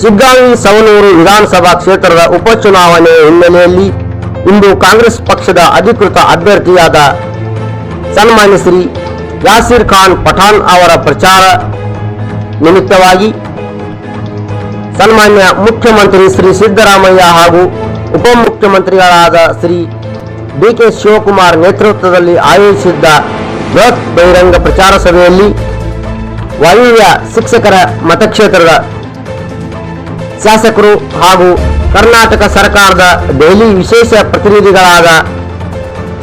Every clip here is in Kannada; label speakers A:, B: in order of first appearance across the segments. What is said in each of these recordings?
A: ಶಿಗ್ಗಾಂವಿ ಸವಣೂರು ವಿಧಾನಸಭಾ ಕ್ಷೇತ್ರದ ಉಪಚುನಾವಣೆ ಹಿನ್ನೆಲೆಯಲ್ಲಿ ಇಂದು ಕಾಂಗ್ರೆಸ್ ಪಕ್ಷದ ಅಧಿಕೃತ ಅಭ್ಯರ್ಥಿಯಾದ ಸನ್ಮಾನ್ಯ ಶ್ರೀ ಯಾಸೀರ್ ಖಾನ್ ಪಠಾಣ್ ಅವರ ಪ್ರಚಾರ ನಿಮಿತ್ತವಾಗಿ ಸನ್ಮಾನ್ಯ ಮುಖ್ಯಮಂತ್ರಿ ಶ್ರೀ ಸಿದ್ದರಾಮಯ್ಯ ಹಾಗೂ ಉಪಮುಖ್ಯಮಂತ್ರಿಗಳಾದ ಶ್ರೀ ಡಿ.ಕೆ. ಶಿವಕುಮಾರ್ ನೇತೃತ್ವದಲ್ಲಿ ಆಯೋಜಿಸಿದ್ದ ಬೃಹತ್ ಬಹಿರಂಗ ಪ್ರಚಾರ ಸಭೆಯಲ್ಲಿ ವಾಯುವ್ಯ ಶಿಕ್ಷಕರ ಮತಕ್ಷೇತ್ರದ ಶಾಸಕರು ಹಾಗೂ ಕರ್ನಾಟಕ ಸರ್ಕಾರದ ದೆಹಲಿ ವಿಶೇಷ ಪ್ರತಿನಿಧಿಗಳಾದ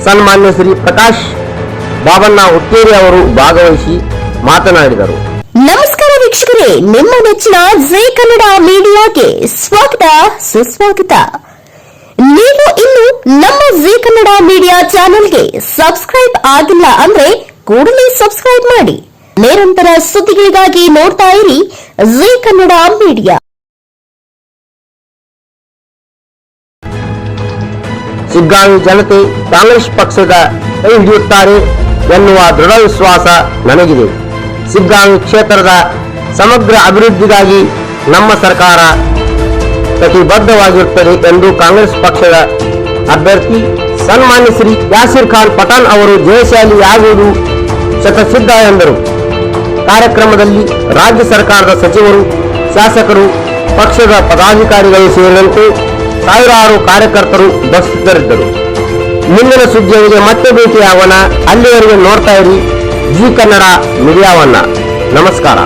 A: ಸನ್ಮಾನ್ಯ ಶ್ರೀ ಪ್ರಕಾಶ್ ಬಾಬಣ್ಣ ಹುಕ್ಕೇರಿ ಅವರು ಭಾಗವಹಿಸಿ ಮಾತನಾಡಿದರು.
B: ನಮಸ್ಕಾರ ವೀಕ್ಷಕರೇ, ನಿಮ್ಮ ನೆಚ್ಚಿನ ಜೈ ಕನ್ನಡ ಮೀಡಿಯಾಗೆ ಸ್ವಾಗತ ಸುಸ್ವಾಗತ. ನೀವು ಇನ್ನು ನಮ್ಮ ಜೈ ಕನ್ನಡ ಮೀಡಿಯಾ ಚಾನೆಲ್ಗೆ ಸಬ್ಸ್ಕ್ರೈಬ್ ಆಗಿಲ್ಲ ಅಂದ್ರೆ ಕೂಡಲೇ ಸಬ್ಸ್ಕ್ರೈಬ್ ಮಾಡಿ. ನಿರಂತರ ಸುದ್ದಿಗಳಿಗಾಗಿ ನೋಡ್ತಾ ಇರಿ ಜೈ ಕನ್ನಡ ಮೀಡಿಯಾ.
A: ಶಿಗ್ಗಾಂವಿ ಜನತೆ ಕಾಂಗ್ರೆಸ್ ಪಕ್ಷದ ಕೈ ಹಿಡಿಯುತ್ತಾರೆ ಎನ್ನುವ ದೃಢ ವಿಶ್ವಾಸ ನನಗಿದೆ. ಶಿಗ್ಗಾಂವಿ ಕ್ಷೇತ್ರದ ಸಮಗ್ರ ಅಭಿವೃದ್ಧಿಗಾಗಿ ನಮ್ಮ ಸರ್ಕಾರ ಕಟಿಬದ್ಧವಾಗಿರುತ್ತದೆ ಎಂದು ಕಾಂಗ್ರೆಸ್ ಪಕ್ಷದ ಅಭ್ಯರ್ಥಿ ಸನ್ಮಾನ್ಯ ಶ್ರೀ ಯಾಸೀರ್ ಖಾನ್ ಪಠಾಣ್ ಅವರು ಜಯಶಾಲಿಯಾಗುವುದು ಶತಸಿದ್ಧ ಎಂದರು. ಕಾರ್ಯಕ್ರಮದಲ್ಲಿ ರಾಜ್ಯ ಸರ್ಕಾರದ ಸಚಿವರು, ಶಾಸಕರು, ಪಕ್ಷದ ಪದಾಧಿಕಾರಿಗಳು ಸೇರಿದಂತೆ ಸಾವಿರಾರು ಕಾರ್ಯಕರ್ತರು ಉಪಸ್ಥಿತರಿದ್ದರು. ಮುಂದಿನ ಸುದ್ದಿಯೊಂದಿಗೆ ಮತ್ತೆ ಭೇಟಿಯಾಗೋಣ. ಅಲ್ಲಿವರೆಗೆ ನೋಡ್ತಾ ಇರಿ ಜಿ ಕನ್ನಡ ಮೀಡಿಯಾವನ್ನ. ನಮಸ್ಕಾರ.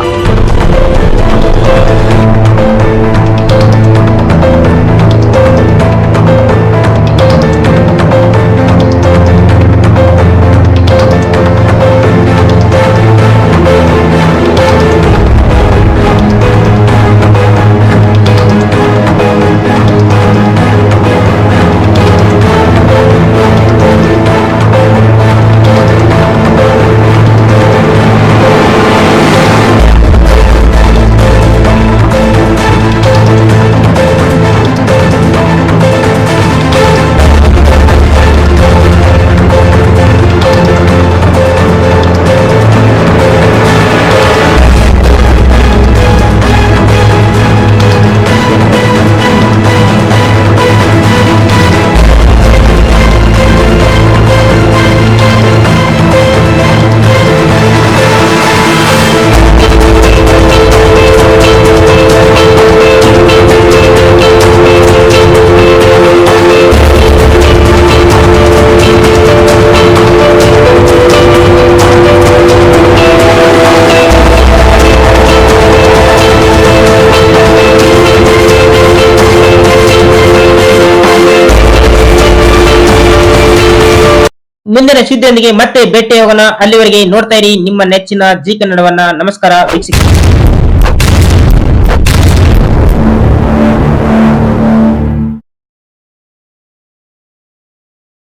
C: ಮುಂದಿನ ಸುದ್ದಿಯೊಂದಿಗೆ ಮತ್ತೆ ಭೇಟಿಯಾಗೋಣ. ಅಲ್ಲಿವರೆಗೆ ನೋಡ್ತಾ ಇರಿ ನಿಮ್ಮ ನೆಚ್ಚಿನ ಜಿ ಕನ್ನಡವನ್ನ. ನಮಸ್ಕಾರ ವೀಕ್ಷಕರೇ.